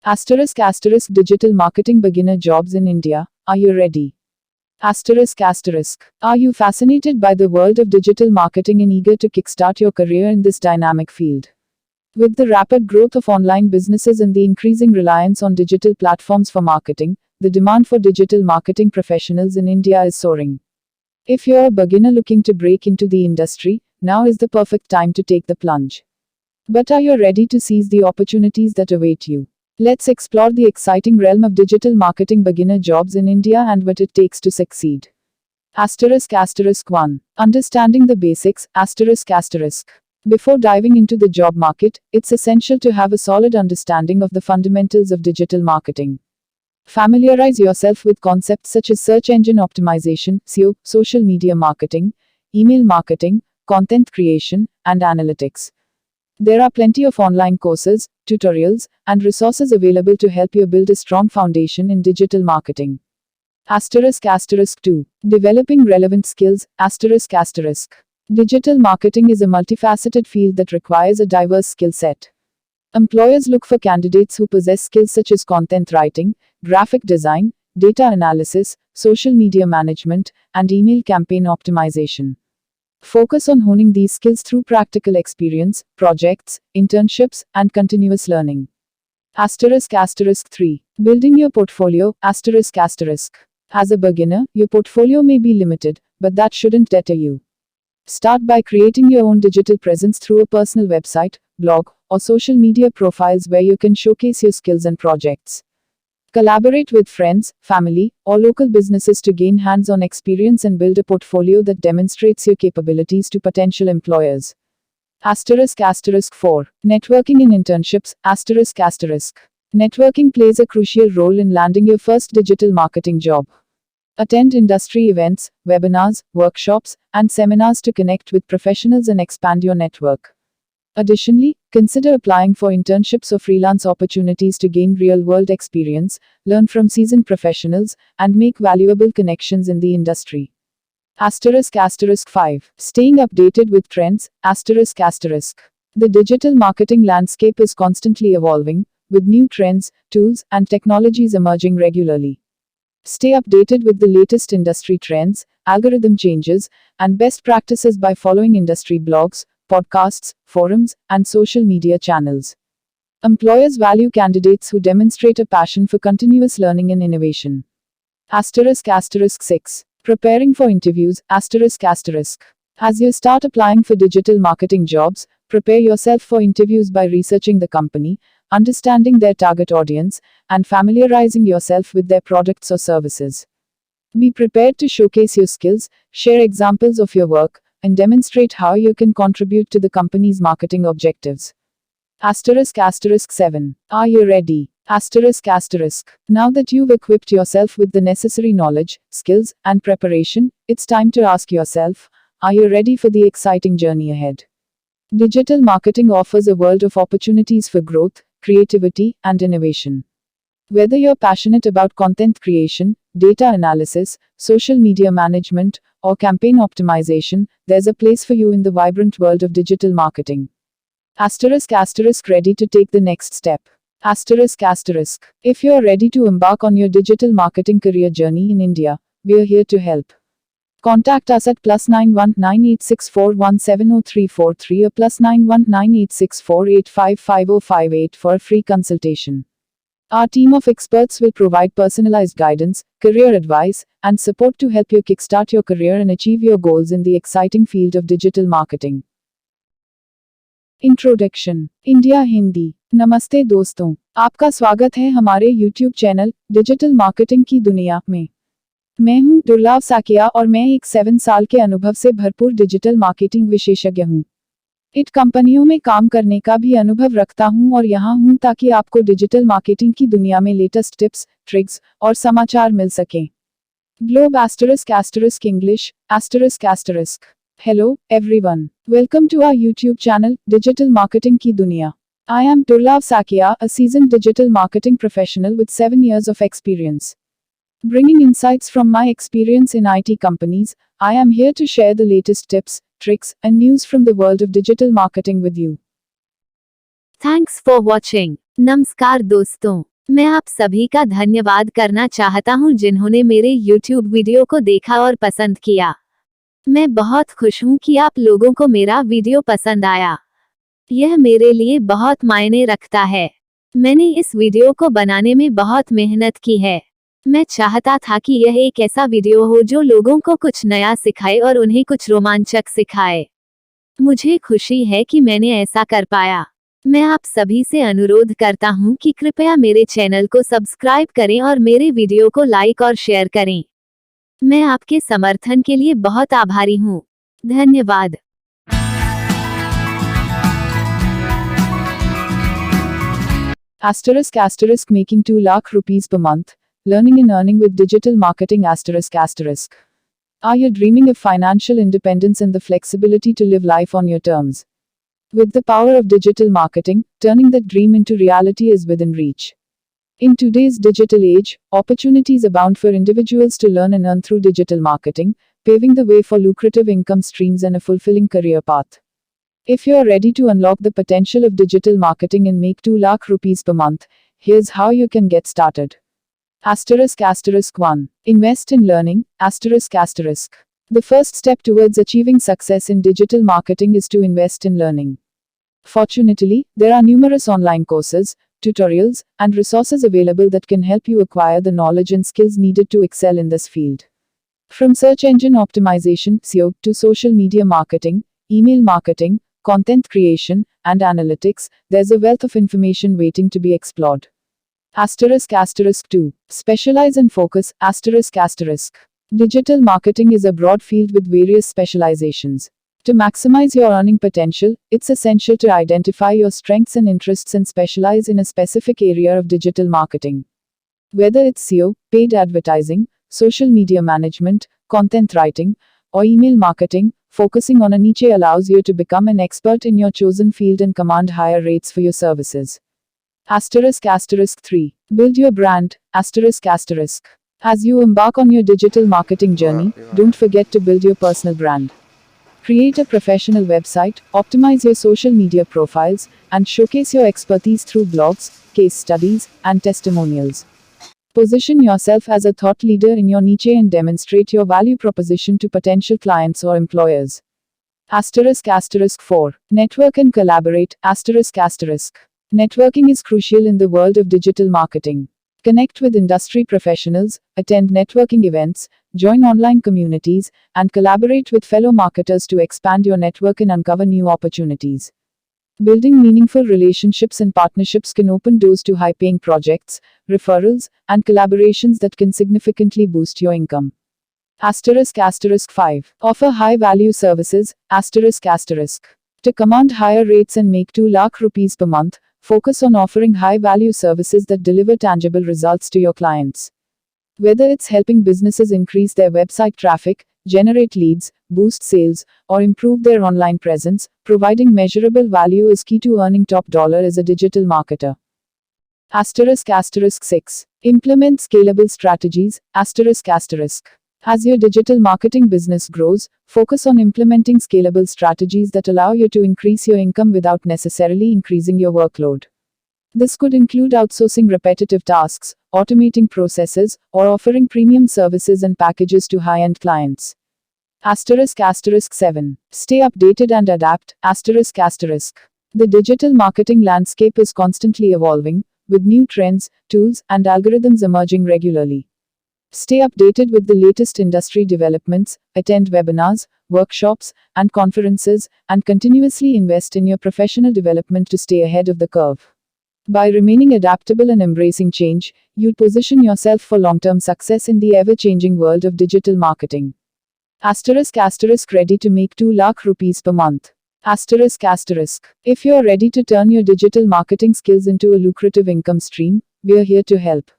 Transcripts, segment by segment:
Asterisk asterisk digital marketing beginner jobs in India. Are you ready? Asterisk asterisk. Are you fascinated by the world of digital marketing and eager to kickstart your career in this dynamic field? With the rapid growth of online businesses and the increasing reliance on digital platforms for marketing, the demand for digital marketing professionals in India is soaring. If you're a beginner looking to break into the industry, now is the perfect time to take the plunge. But are you ready to seize the opportunities that await you? Let's explore the exciting realm of digital marketing beginner jobs in India and what it takes to succeed. Asterisk asterisk 1. Understanding the basics. Asterisk asterisk. Before diving into the job market, it's essential to have a solid understanding of the fundamentals of digital marketing. Familiarize yourself with concepts such as search engine optimization, SEO, social media marketing, email marketing, content creation, and analytics. There are plenty of online courses, tutorials, and resources available to help you build a strong foundation in digital marketing. Asterisk asterisk 2. Developing relevant skills. Asterisk asterisk. Digital marketing is a multifaceted field that requires a diverse skill set. Employers look for candidates who possess skills such as content writing, graphic design, data analysis, social media management, and email campaign optimization. Focus on honing these skills through practical experience, projects, internships, and continuous learning. Asterisk asterisk 3. Building your portfolio. Asterisk asterisk. As a beginner, your portfolio may be limited, but that shouldn't deter you. Start by creating your own digital presence through a personal website, blog, or social media profiles where you can showcase your skills and projects. Collaborate with friends, family, or local businesses to gain hands-on experience and build a portfolio that demonstrates your capabilities to potential employers. Asterisk asterisk 4. Networking in internships. Asterisk asterisk. Networking plays a crucial role in landing your first digital marketing job. Attend industry events, webinars, workshops, and seminars to connect with professionals and expand your network. Additionally, consider applying for internships or freelance opportunities to gain real-world experience, learn from seasoned professionals, and make valuable connections in the industry. Asterisk asterisk 5. Staying updated with trends. Asterisk asterisk. The digital marketing landscape is constantly evolving, with new trends, tools, and technologies emerging regularly. Stay updated with the latest industry trends, algorithm changes, and best practices by following industry blogs, podcasts, forums, and social media channels. Employers value candidates who demonstrate a passion for continuous learning and innovation. Asterisk asterisk 6. Preparing for interviews. Asterisk asterisk. As you start applying for digital marketing jobs, prepare yourself for interviews by researching the company, understanding their target audience, and familiarizing yourself with their products or services. Be prepared to showcase your skills, share examples of your work, and demonstrate how you can contribute to the company's marketing objectives. Asterisk asterisk 7. Are you ready? Asterisk asterisk. Now that you've equipped yourself with the necessary knowledge, skills, and preparation, it's time to ask yourself, are you ready for the exciting journey ahead? Digital marketing offers a world of opportunities for growth, creativity, and innovation. Whether you're passionate about content creation, data analysis, social media management, or campaign optimization, there's a place for you in the vibrant world of digital marketing. Asterisk asterisk ready to take the next step. Asterisk asterisk. If you're ready to embark on your digital marketing career journey in India, we're here to help. Contact us at +91 9864170343 or +91 9864855058 for a free consultation. Our team of experts will provide personalized guidance, career advice, and support to help you kickstart your career and achieve your goals in the exciting field of digital marketing. Introduction India Hindi. नमस्ते दोस्तों, आपका स्वागत है हमारे YouTube channel digital marketing की दुनिया में। मैं हूं दुर्लभ साकिया और मैं एक 7 साल के अनुभव से भरपूर डिजिटल मार्केटिंग विशेषज्ञ हूं। इट कंपनियों में काम करने का भी अनुभव रखता हूं और यहां हूं ताकि आपको डिजिटल मार्केटिंग की दुनिया में लेटेस्ट टिप्स, ट्रिक्स और समाचार मिल सकें। Globe ** English ***. Hello, everyone. Welcome to our YouTube channel, Digital Marketing Ki Duniya. I am Durlab Sakia, a seasoned digital marketing professional with 7 years of experience. Bringing insights from my experience in IT companies, I am here to share the latest tips, tricks, and news from the world of digital marketing with you. Thanks for watching. नमस्कार दोस्तों, मैं आप सभी का धन्यवाद करना चाहता हूं जिन्होंने मेरे YouTube वीडियो को देखा और पसंद किया। मैं बहुत खुश हूं कि आप लोगों को मेरा वीडियो पसंद आया। यह मेरे लिए बहुत मायने रखता है। मैंने इस वीडियो को बनाने में बहुत मेहनत की है। मैं चाहता था कि यह एक ऐसा वीडियो हो जो लोगों को कुछ नया सिखाए और उन्हें कुछ रोमांचक सिखाए। मुझे खुशी है कि मैंने ऐसा कर पाया। मैं आप सभी से अनुरोध करता हूं कि कृपया मेरे चैनल को सब्सक्राइब करें और मेरे वीडियो को लाइक और शेयर करें। मैं आपके समर्थन के लिए बहुत आभारी हूं। धन्यवाद। Asterisk making 2 lakh rupees per month, learning and earning with digital marketing asterisk. Are you dreaming of financial independence and the flexibility to live life on your terms? With the power of digital marketing, turning that dream into reality is within reach. In today's digital age, opportunities abound for individuals to learn and earn through digital marketing, paving the way for lucrative income streams and a fulfilling career path. If you're ready to unlock the potential of digital marketing and make 2 lakh rupees per month, here's how you can get started. Asterisk 1. Invest in learning, asterisk. The first step towards achieving success in digital marketing is to invest in learning. Fortunately, there are numerous online courses, tutorials, and resources available that can help you acquire the knowledge and skills needed to excel in this field. From search engine optimization, SEO, to social media marketing, email marketing, content creation, and analytics, there's a wealth of information waiting to be explored. Asterisk 2. Specialize and focus, asterisk. Digital marketing is a broad field with various specializations. To maximize your earning potential, it's essential to identify your strengths and interests and specialize in a specific area of digital marketing. Whether it's SEO, paid advertising, social media management, content writing, or email marketing, focusing on a niche allows you to become an expert in your chosen field and command higher rates for your services. Asterisk 3. Build your brand, asterisk. As you embark on your digital marketing journey, don't forget to build your personal brand. Create a professional website, optimize your social media profiles, and showcase your expertise through blogs, case studies, and testimonials. Position yourself as a thought leader in your niche and demonstrate your value proposition to potential clients or employers. Asterisk 4. Network and collaborate, asterisk. Networking is crucial in the world of digital marketing. Connect with industry professionals, attend networking events, join online communities, and collaborate with fellow marketers to expand your network and uncover new opportunities. Building meaningful relationships and partnerships can open doors to high-paying projects, referrals, and collaborations that can significantly boost your income. Asterisk 5. Offer high-value services, asterisk. To command higher rates and make 2 lakh rupees per month, focus on offering high-value services that deliver tangible results to your clients. Whether it's helping businesses increase their website traffic, generate leads, boost sales, or improve their online presence, providing measurable value is key to earning top dollar as a digital marketer. Asterisk 6. Implement scalable strategies, asterisk. As your digital marketing business grows, focus on implementing scalable strategies that allow you to increase your income without necessarily increasing your workload. This could include outsourcing repetitive tasks, automating processes, or offering premium services and packages to high-end clients. Asterisk 7. Stay updated and adapt, asterisk. The digital marketing landscape is constantly evolving, with new trends, tools, and algorithms emerging regularly. Stay updated with the latest industry developments, attend webinars, workshops, and conferences, and continuously invest in your professional development to stay ahead of the curve. By remaining adaptable and embracing change, you position yourself for long-term success in the ever-changing world of digital marketing. Asterisk ready to make 2 lakh rupees per month. Asterisk. If you're ready to turn your digital marketing skills into a lucrative income stream, we're here to help.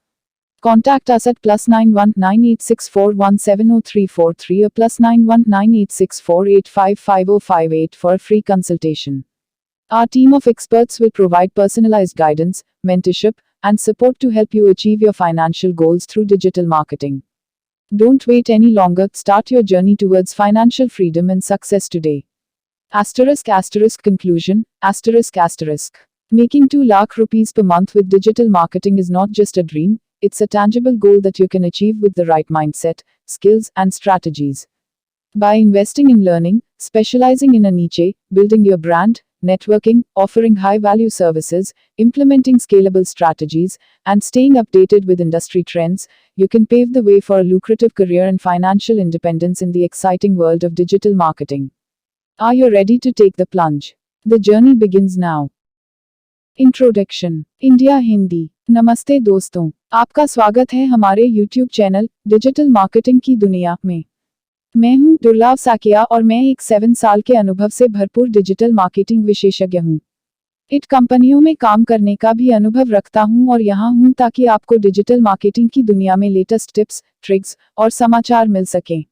Contact us at +91 9864170343 or +91 9864855058 for a free consultation. Our team of experts will provide personalized guidance, mentorship, and support to help you achieve your financial goals through digital marketing. Don't wait any longer, start your journey towards financial freedom and success today. Conclusion, asterisk. Making 2 lakh rupees per month with digital marketing is not just a dream, it's a tangible goal that you can achieve with the right mindset, skills, and strategies. By investing in learning, specializing in a niche, building your brand, networking, offering high value services, implementing scalable strategies, and staying updated with industry trends, you can pave the way for a lucrative career and financial independence in the exciting world of digital marketing. Are you ready to take the plunge? The journey begins now. Introduction India Hindi. नमस्ते दोस्तों, आपका स्वागत है हमारे YouTube channel digital marketing की दुनिया में। मैं हूं दुर्लभ साकिया और मैं एक 7 साल के अनुभव से भरपूर डिजिटल मार्केटिंग विशेषज्ञ हूं। इट कंपनियों में काम करने का भी अनुभव रखता हूं और यहां हूं ताकि आपको डिजिटल मार्केटिंग की दुनिया में लेटेस्ट टिप्स, ट्रिक्स और समाचार मिल सकें।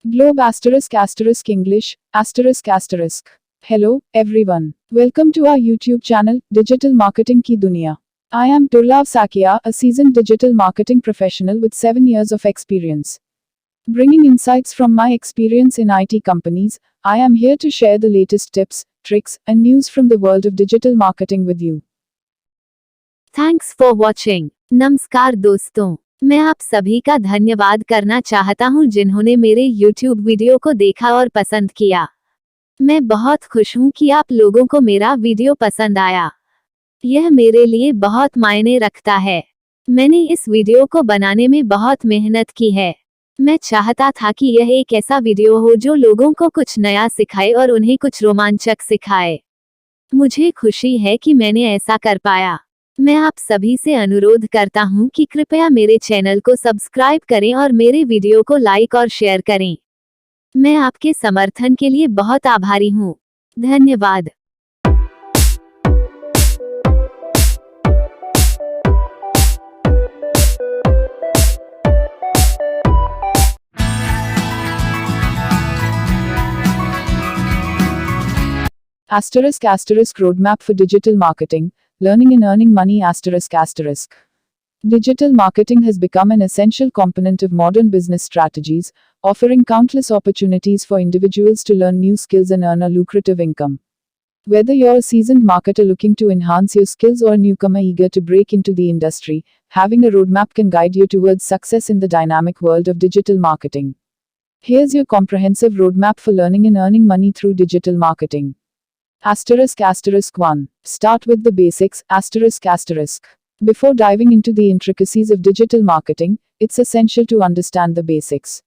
Globe *** English ***. Hello, everyone. Welcome to our YouTube channel, Digital Marketing Ki Duniya. I am Durlab Sakia, a seasoned digital marketing professional with 7 years of experience. Bringing insights from my experience in IT companies, I am here to share the latest tips, tricks, and news from the world of digital marketing with you. Thanks for watching. नमस्कार दोस्तों, मैं आप सभी का धन्यवाद करना चाहता हूं जिन्होंने मेरे YouTube वीडियो को देखा और पसंद किया। मैं बहुत खुश हूं कि आप लोगों को मेरा वीडियो पसंद आया। यह मेरे लिए बहुत मायने रखता है। मैंने इस वीडियो को बनाने में बहुत मेहनत की है। मैं चाहता था कि यह एक ऐसा वीडियो हो जो लोगों को कुछ नया सिखाए और उन्हें कुछ रोमांचक सिखाए। मुझे खुशी है कि मैंने ऐसा कर पाया। मैं आप सभी से अनुरोध करता हूं कि कृपया मेरे चैनल को सब्सक्राइब करें और मेरे वीडियो को लाइक और शेयर करें। मैं आपके समर्थन के लिए बहुत आभारी हूँ। धन्यवाद। *** Roadmap for Digital Marketing, Learning and Earning Money ***. Digital marketing has become an essential component of modern business strategies, offering countless opportunities for individuals to learn new skills and earn a lucrative income. Whether you're a seasoned marketer looking to enhance your skills or a newcomer eager to break into the industry, having a roadmap can guide you towards success in the dynamic world of digital marketing. Here's your comprehensive roadmap for learning and earning money through digital marketing. ***1. Start with the basics. ***. Before diving into the intricacies of digital marketing, it's essential to understand the basics.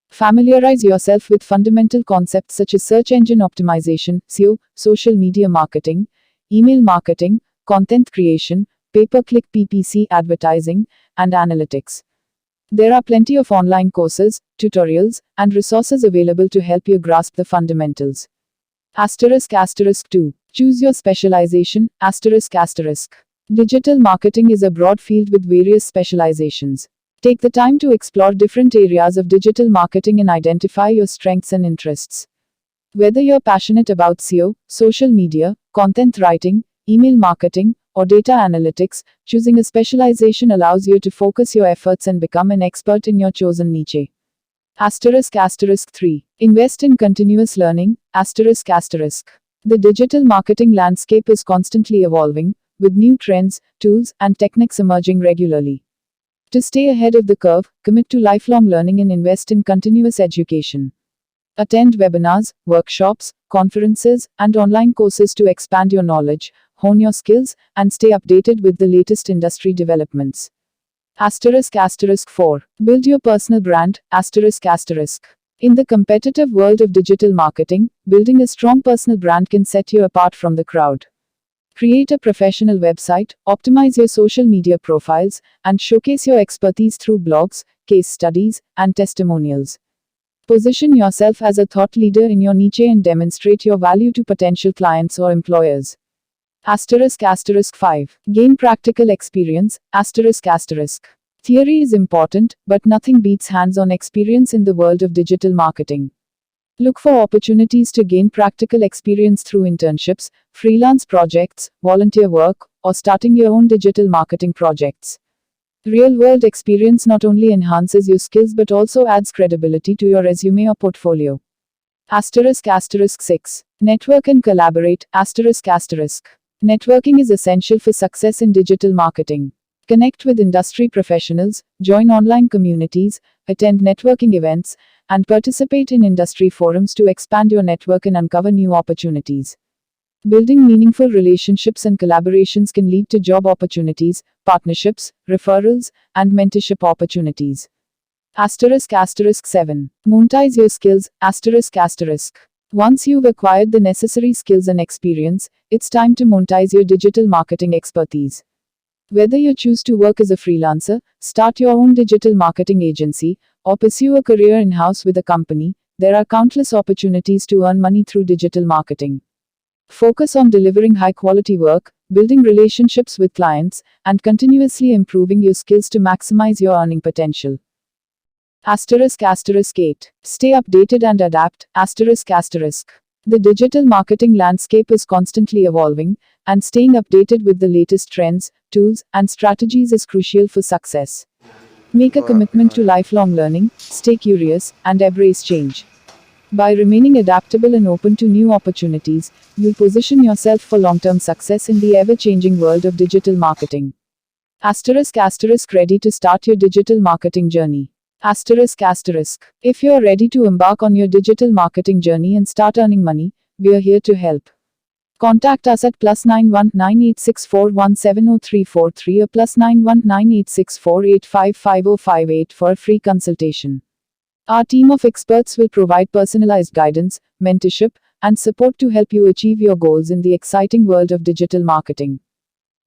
Familiarize yourself with fundamental concepts such as search engine optimization, SEO, social media marketing, email marketing, content creation, pay-per-click PPC advertising, and analytics. There are plenty of online courses, tutorials, and resources available to help you grasp the fundamentals. ***2. Choose your specialization. ***. Digital marketing is a broad field with various specializations. Take the time to explore different areas of digital marketing and identify your strengths and interests. Whether you're passionate about SEO, social media, content writing, email marketing, or data analytics, choosing a specialization allows you to focus your efforts and become an expert in your chosen niche. ***3. Invest in continuous learning. ***. The digital marketing landscape is constantly evolving, with new trends, tools, and techniques emerging regularly. To stay ahead of the curve, commit to lifelong learning and invest in continuous education. Attend webinars, workshops, conferences, and online courses to expand your knowledge, hone your skills, and stay updated with the latest industry developments. ***4. Build your personal brand. ***. In the competitive world of digital marketing, building a strong personal brand can set you apart from the crowd. Create a professional website, optimize your social media profiles, and showcase your expertise through blogs, case studies, and testimonials. Position yourself as a thought leader in your niche and demonstrate your value to potential clients or employers. ***5. Gain practical experience. ***. Theory is important, but nothing beats hands-on experience in the world of digital marketing. Look for opportunities to gain practical experience through internships, freelance projects, volunteer work, or starting your own digital marketing projects. Real-world experience not only enhances your skills but also adds credibility to your resume or portfolio. ***6. Network and collaborate. ***. Networking is essential for success in digital marketing. Connect with industry professionals, join online communities, attend networking events, and participate in industry forums to expand your network and uncover new opportunities. Building meaningful relationships and collaborations can lead to job opportunities, partnerships, referrals, and mentorship opportunities. Asterisk 7. Monetize your skills. Asterisk. Once you've acquired the necessary skills and experience, it's time to monetize your digital marketing expertise. Whether you choose to work as a freelancer, start your own digital marketing agency, or pursue a career in-house with a company, there are countless opportunities to earn money through digital marketing. Focus on delivering high-quality work, building relationships with clients, and continuously improving your skills to maximize your earning potential. Asterisk 8. Stay updated and adapt. Asterisk. The digital marketing landscape is constantly evolving, and staying updated with the latest trends, tools, and strategies is crucial for success. Make a commitment to lifelong learning, stay curious, and embrace change. By remaining adaptable and open to new opportunities, you'll position yourself for long-term success in the ever-changing world of digital marketing. Asterisk. Ready to start your digital marketing journey. Asterisk. If you're ready to embark on your digital marketing journey and start earning money, we're here to help. Contact us at +91 9864170343 or +91 9864855058 for a free consultation. Our team of experts will provide personalized guidance, mentorship, and support to help you achieve your goals in the exciting world of digital marketing.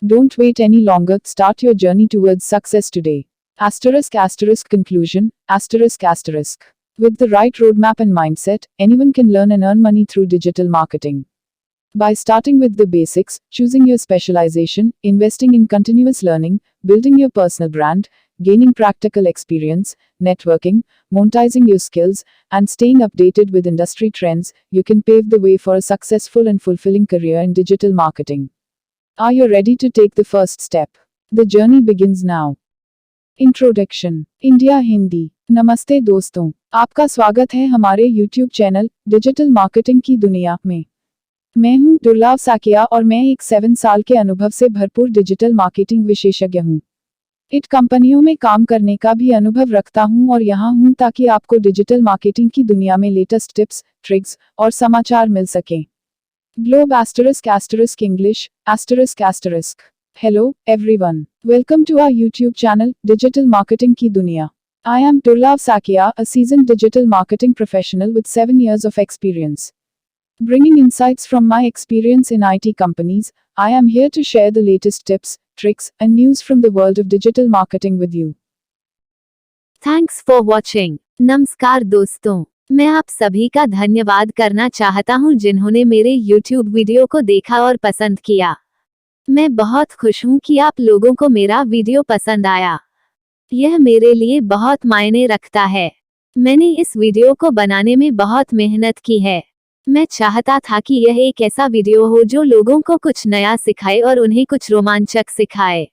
Don't wait any longer, start your journey towards success today. Conclusion. With the right roadmap and mindset, anyone can learn and earn money through digital marketing. By starting with the basics, choosing your specialization, investing in continuous learning, building your personal brand, gaining practical experience, networking, monetizing your skills, and staying updated with industry trends, you can pave the way for a successful and fulfilling career in digital marketing. Are you ready to take the first step? The journey begins now. Introduction India Hindi. नमस्ते दोस्तों, आपका स्वागत है हमारे YouTube channel digital marketing की दुनिया में। मैं हूं दुर्लभ साकिया और मैं एक 7 साल के अनुभव से भरपूर डिजिटल मार्केटिंग विशेषज्ञ हूं। इट कंपनियों में काम करने का भी अनुभव रखता हूं और यहां हूं ताकि आपको डिजिटल मार्केटिंग की दुनिया में लेटेस्ट टिप्स, ट्रिक्स और समाचार मिल सकें। Globe English Hello, everyone. Welcome to our YouTube channel, Digital Marketing Ki Duniya. I am Durlab Sakia, a seasoned digital marketing professional with 7 years of experience. Bringing insights from my experience in IT companies, I am here to share the latest tips, tricks, and news from the world of digital marketing with you. Thanks for watching. नमस्कार दोस्तों, मैं आप सभी का धन्यवाद करना चाहता हूं जिन्होंने मेरे YouTube वीडियो को देखा और पसंद किया। मैं बहुत खुश हूं कि आप लोगों को मेरा वीडियो पसंद आया। यह मेरे लिए बहुत मायने रखता है। मैंने इस वीडियो को बनाने में बहुत मेहनत की है। मैं चाहता था कि यह एक ऐसा वीडियो हो जो लोगों को कुछ नया सिखाए और उन्हें कुछ रोमांचक सिखाए।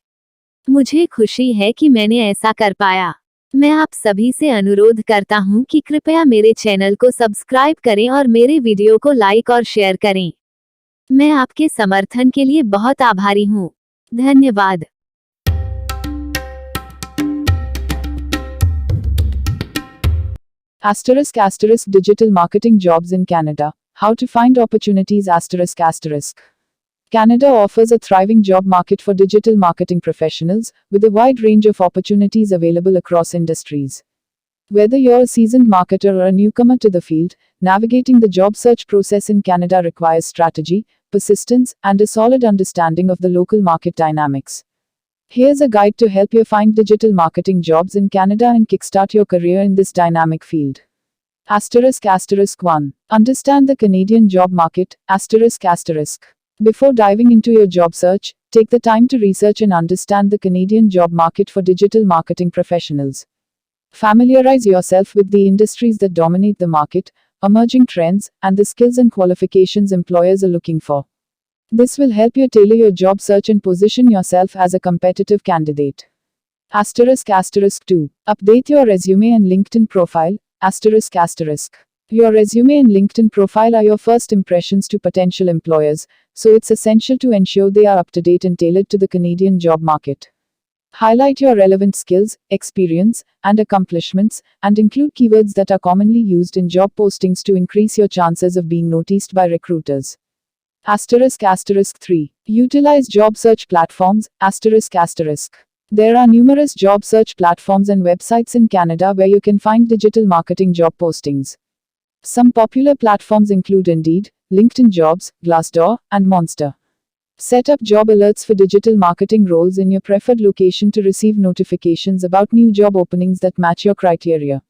मुझे खुशी है कि मैंने ऐसा कर पाया। मैं आप सभी से अनुरोध करता हूं कि कृपया मेरे चैनल को सब्सक्राइब करें और मेरे वीडियो को लाइक और शेयर करें। मैं आपके समर्थन के लिए बहुत आभारी हूं। धन्यवाद। Digital marketing jobs in Canada. How to find opportunities Canada offers a thriving job market for digital marketing professionals, with a wide range of opportunities available across industries. Whether you're a seasoned marketer or a newcomer to the field, navigating the job search process in Canada requires strategy, persistence, and a solid understanding of the local market dynamics. Here's a guide to help you find digital marketing jobs in Canada and kickstart your career in this dynamic field. 1. Understand the Canadian job market. Before diving into your job search, take the time to research and understand the Canadian job market for digital marketing professionals. Familiarize yourself with the industries that dominate the market, emerging trends, and the skills and qualifications employers are looking for. This will help you tailor your job search and position yourself as a competitive candidate. 2. Update your resume and LinkedIn profile. Your resume and LinkedIn profile are your first impressions to potential employers, so it's essential to ensure they are up to date and tailored to the Canadian job market. Highlight your relevant skills, experience, and accomplishments, and include keywords that are commonly used in job postings to increase your chances of being noticed by recruiters. Asterisk 3. Utilize job search platforms. There are numerous job search platforms and websites in Canada where you can find digital marketing job postings. Some popular platforms include Indeed, LinkedIn Jobs, Glassdoor, and Monster. Set up job alerts for digital marketing roles in your preferred location to receive notifications about new job openings that match your criteria.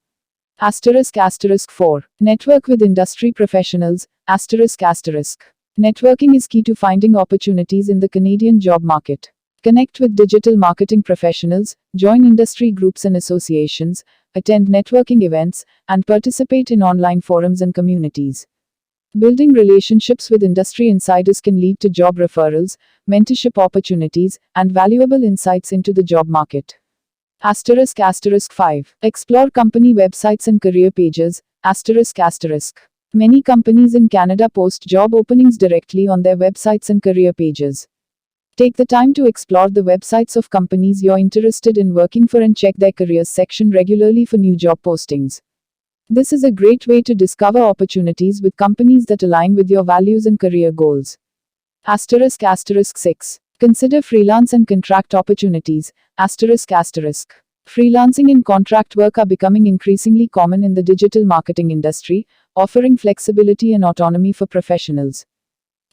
Asterisk 4. Network with industry professionals. Networking is key to finding opportunities in the Canadian job market. Connect with digital marketing professionals, join industry groups and associations, attend networking events, and participate in online forums and communities. Building relationships with industry insiders can lead to job referrals, mentorship opportunities, and valuable insights into the job market. Asterisk 5. Explore company websites and career pages. Many companies in Canada post job openings directly on their websites and career pages. Take the time to explore the websites of companies you're interested in working for and check their careers section regularly for new job postings. This is a great way to discover opportunities with companies that align with your values and career goals. Asterisk 6. Consider freelance and contract opportunities. Freelancing and contract work are becoming increasingly common in the digital marketing industry, offering flexibility and autonomy for professionals.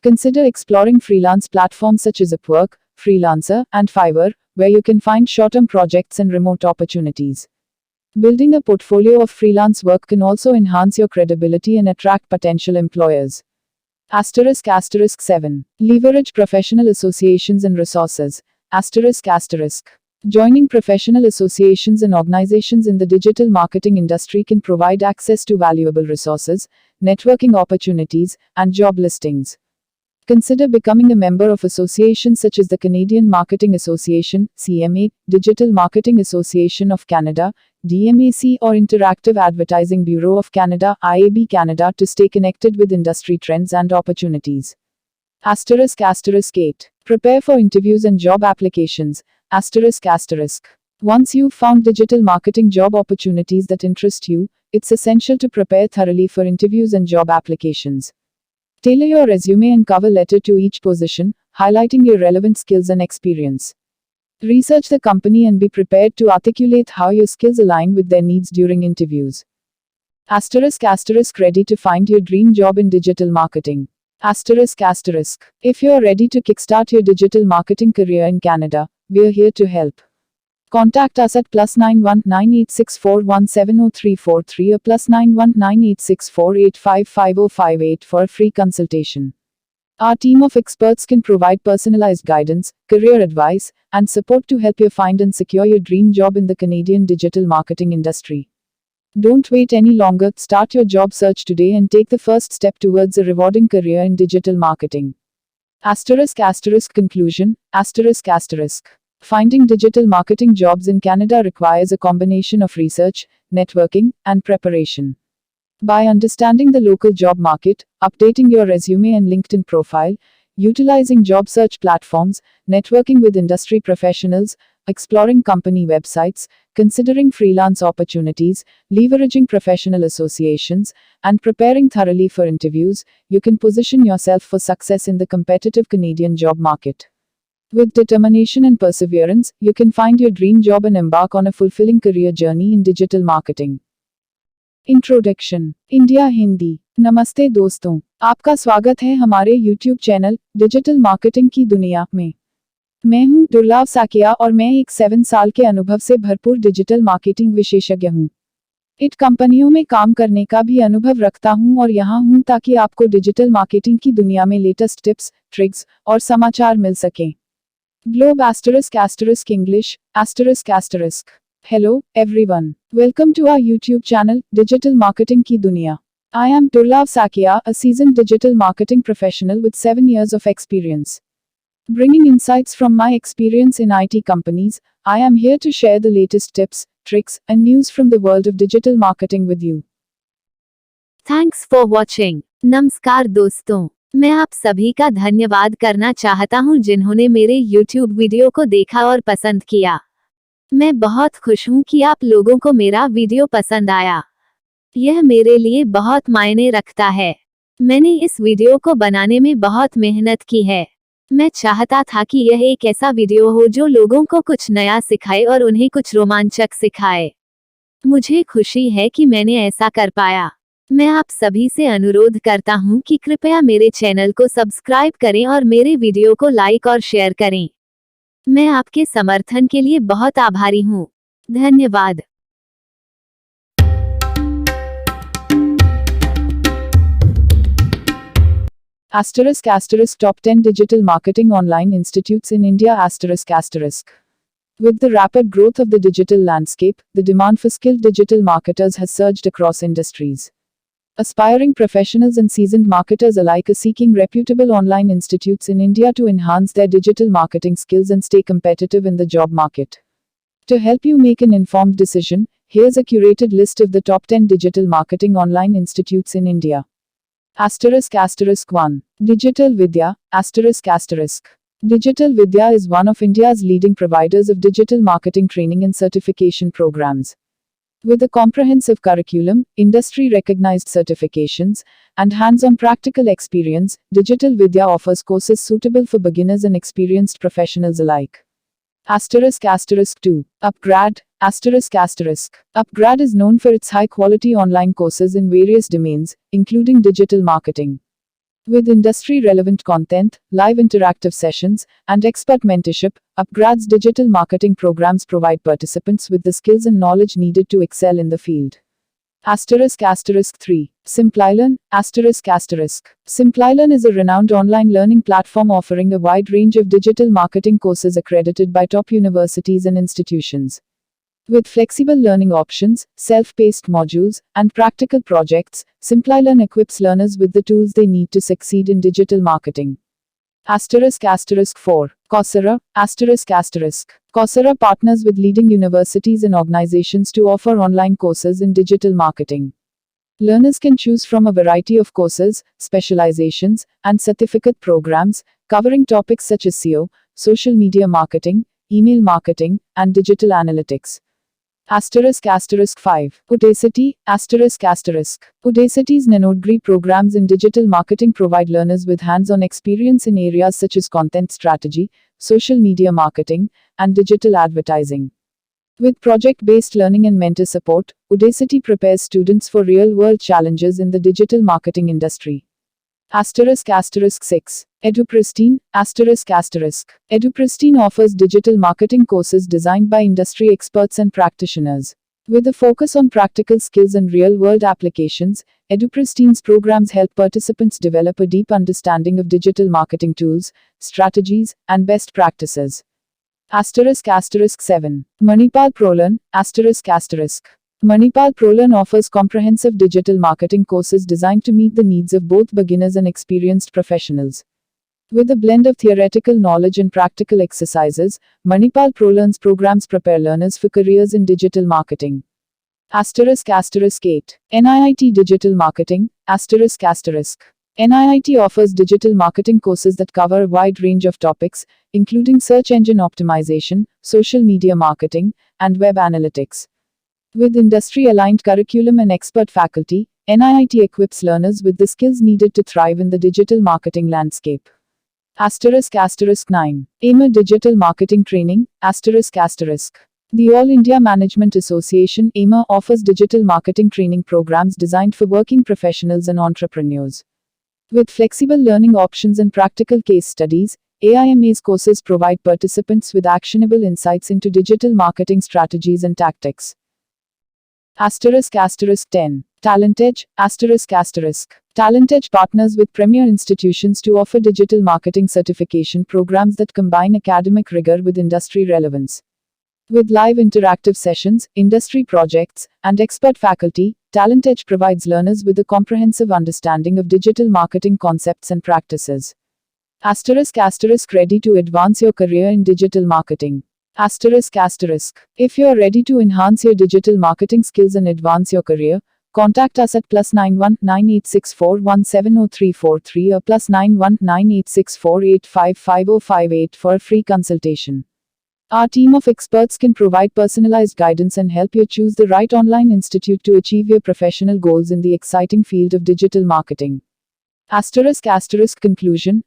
Consider exploring freelance platforms such as Upwork, Freelancer, and Fiverr, where you can find short-term projects and remote opportunities. Building a portfolio of freelance work can also enhance your credibility and attract potential employers. Asterisk 7. Leverage professional associations and resources. Joining professional associations and organizations in the digital marketing industry can provide access to valuable resources, networking opportunities, and job listings. Consider becoming a member of associations such as the Canadian Marketing Association, CMA, Digital Marketing Association of Canada, DMAC, or Interactive Advertising Bureau of Canada, IAB Canada, to stay connected with industry trends and opportunities. Asterisk 8. Prepare for interviews and job applications. Once you've found digital marketing job opportunities that interest you, it's essential to prepare thoroughly for interviews and job applications. Tailor your resume and cover letter to each position, highlighting your relevant skills and experience. Research the company and be prepared to articulate how your skills align with their needs during interviews. Asterisk ready to find your dream job in digital marketing. Asterisk. If you're ready to kickstart your digital marketing career in Canada, we're here to help. Contact us at +91 9864 170 or +91 9864 855058 for a free consultation. Our team of experts can provide personalized guidance, career advice, and support to help you find and secure your dream job in the Canadian digital marketing industry. Don't wait any longer, start your job search today and take the first step towards a rewarding career in digital marketing. Conclusion. Finding digital marketing jobs in Canada requires a combination of research, networking, and preparation. By understanding the local job market, updating your resume and LinkedIn profile, utilizing job search platforms, networking with industry professionals, exploring company websites, considering freelance opportunities, leveraging professional associations, and preparing thoroughly for interviews, you can position yourself for success in the competitive Canadian job market. With determination and perseverance, you can find your dream job and embark on a fulfilling career journey in digital marketing. Introduction India Hindi. नमस्ते दोस्तों, आपका स्वागत है हमारे YouTube channel digital marketing की दुनिया में। मैं हूं दुर्लभ साकिया और मैं एक 7 साल के अनुभव से भरपूर डिजिटल मार्केटिंग विशेषज्ञ हूं। इट कंपनियों में काम करने का भी अनुभव रखता हूं और यहां हूं ताकि आपको डिजिटल मार्केटिंग की दुनिया में लेटेस्ट टिप्स, ट्रिक्स और समाचार मिल सकें। Globe ** English **. Hello, everyone. Welcome to our YouTube channel, Digital Marketing Ki Duniya. I am Durlab Sakia, a seasoned digital marketing professional with 7 years of experience. Bringing insights from my experience in IT companies, I am here to share the latest tips, tricks, and news from the world of digital marketing with you. Thank thanks for watching. नमस्कार दोस्तों, मैं आप सभी का धन्यवाद करना चाहता हूं जिन्होंने मेरे YouTube वीडियो को देखा और पसंद किया। मैं बहुत खुश हूं कि आप लोगों को मेरा वीडियो पसंद आया। यह मेरे लिए बहुत मायने रखता है। मैंने इस वीडियो को बनाने में बहुत मेहनत की है। मैं चाहता था कि यह एक ऐसा वीडियो हो जो लोगों को कुछ नया सिखाए और उन्हें कुछ रोमांचक सिखाए। मुझे खुशी है कि मैंने ऐसा कर पाया। मैं आप सभी से अनुरोध करता हूं कि कृपया मेरे चैनल को सब्सक्राइब करें और मेरे वीडियो को लाइक और शेयर करें। मैं आपके समर्थन के लिए बहुत आभारी हूं। धन्यवाद। *** Top 10 Digital Marketing Online Institutes in India ***. With the rapid growth of the digital landscape, the demand for skilled digital marketers has surged across industries. Aspiring professionals and seasoned marketers alike are seeking reputable online institutes in India to enhance their digital marketing skills and stay competitive in the job market. To help you make an informed decision, here's a curated list of the top 10 digital marketing online institutes in India. ***1. Digital Vidya, ***. Digital Vidya is one of India's leading providers of digital marketing training and certification programs. With a comprehensive curriculum, industry-recognized certifications, and hands-on practical experience, Digital Vidya offers courses suitable for beginners and experienced professionals alike. ***2. Upgrad, ***. Upgrad is known for its high-quality online courses in various domains, including digital marketing. With industry-relevant content, live interactive sessions, and expert mentorship, Upgrad's digital marketing programs provide participants with the skills and knowledge needed to excel in the field. ***3. Simplilearn, ***. Simplilearn is a renowned online learning platform offering a wide range of digital marketing courses accredited by top universities and institutions. With flexible learning options, self-paced modules, and practical projects, Simplilearn equips learners with the tools they need to succeed in digital marketing. **4. Coursera, ***. Coursera partners with leading universities and organizations to offer online courses in digital marketing. Learners can choose from a variety of courses, specializations, and certificate programs, covering topics such as SEO, social media marketing, email marketing, and digital analytics. **5. Udacity, ***. Udacity's Nanodgree programs in digital marketing provide learners with hands-on experience in areas such as content strategy, social media marketing, and digital advertising. With project-based learning and mentor support, Udacity prepares students for real-world challenges in the digital marketing industry. **6. EduPristine, ***. EduPristine offers digital marketing courses designed by industry experts and practitioners. With a focus on practical skills and real-world applications, EduPristine's programs help participants develop a deep understanding of digital marketing tools, strategies, and best practices. **7. Manipal ProLearn, ***. Manipal ProLearn offers comprehensive digital marketing courses designed to meet the needs of both beginners and experienced professionals. With a blend of theoretical knowledge and practical exercises, Manipal ProLearn's programs prepare learners for careers in digital marketing. **8. NIIT Digital Marketing, ***. NIIT offers digital marketing courses that cover a wide range of topics, including search engine optimization, social media marketing, and web analytics. With industry-aligned curriculum and expert faculty, NIIT equips learners with the skills needed to thrive in the digital marketing landscape. *9. AIMER Digital Marketing Training, ***. The All India Management Association AIMER offers digital marketing training programs designed for working professionals and entrepreneurs. With flexible learning options and practical case studies, AIMA's courses provide participants with actionable insights into digital marketing strategies and tactics. *10. TalentEdge, ***. TalentEdge partners with premier institutions to offer digital marketing certification programs that combine academic rigor with industry relevance. With live interactive sessions, industry projects, and expert faculty, TalentEdge provides learners with a comprehensive understanding of digital marketing concepts and practices. Ready to advance your career in digital marketing. If you are ready to enhance your digital marketing skills and advance your career, Contact us at +919864170343 or +919864855058 for a free consultation. Our team of experts can provide personalized guidance and help you choose the right online institute to achieve your professional goals in the exciting field of digital marketing. Conclusion.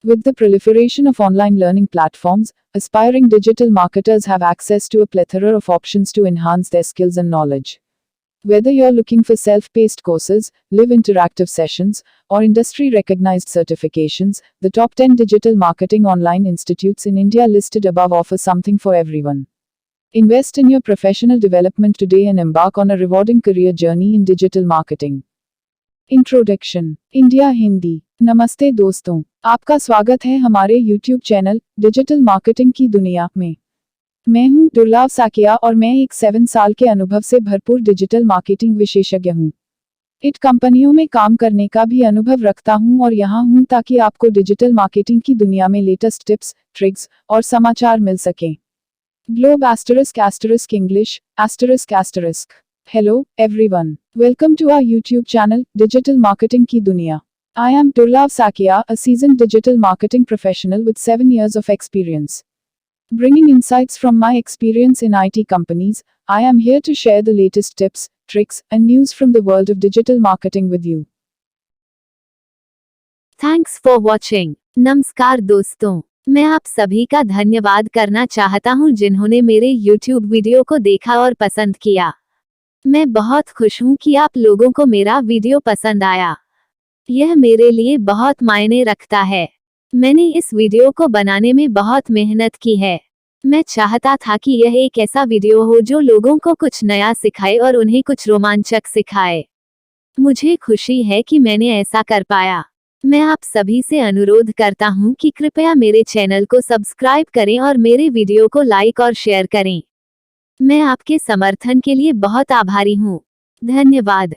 With the proliferation of online learning platforms, aspiring digital marketers have access to a plethora of options to enhance their skills and knowledge. Whether you're looking for self-paced courses, live interactive sessions, or industry-recognized certifications, the top 10 digital marketing online institutes in India listed above offer something for everyone. Invest in your professional development today and embark on a rewarding career journey in digital marketing. Introduction India Hindi. नमस्ते दोस्तों, आपका स्वागत है हमारे YouTube channel digital marketing की दुनिया में। मैं हूं दुर्लभ साकिया और मैं एक 7 साल के अनुभव से भरपूर डिजिटल मार्केटिंग विशेषज्ञ हूं। इट कंपनियों में काम करने का भी अनुभव रखता हूं और यहां हूं ताकि आपको डिजिटल मार्केटिंग की दुनिया में लेटेस्ट टिप्स, ट्रिक्स और समाचार मिल सकें। Globe **English **. Hello, everyone. Welcome to our YouTube channel, Digital Marketing Ki Duniya. I am Durlab Sakia, a seasoned digital marketing professional with 7 years of experience. Bringing insights from my experience in IT companies, I am here to share the latest tips, tricks, and news from the world of digital marketing with you. Thanks for watching. नमस्कार दोस्तों, मैं आप सभी का धन्यवाद करना चाहता हूं जिन्होंने मेरे YouTube वीडियो को देखा और पसंद किया। मैं बहुत खुश हूं कि आप लोगों को मेरा वीडियो पसंद आया। यह मेरे लिए बहुत मायने रखता है। मैंने इस वीडियो को बनाने में बहुत मेहनत की है। मैं चाहता था कि यह एक ऐसा वीडियो हो जो लोगों को कुछ नया सिखाए और उन्हें कुछ रोमांचक सिखाए। मुझे खुशी है कि मैंने ऐसा कर पाया। मैं आप सभी से अनुरोध करता हूं कि कृपया मेरे चैनल को सब्सक्राइब करें और मेरे वीडियो को लाइक और शेयर करें। मैं आपके समर्थन के लिए बहुत आभारी हूं। धन्यवाद।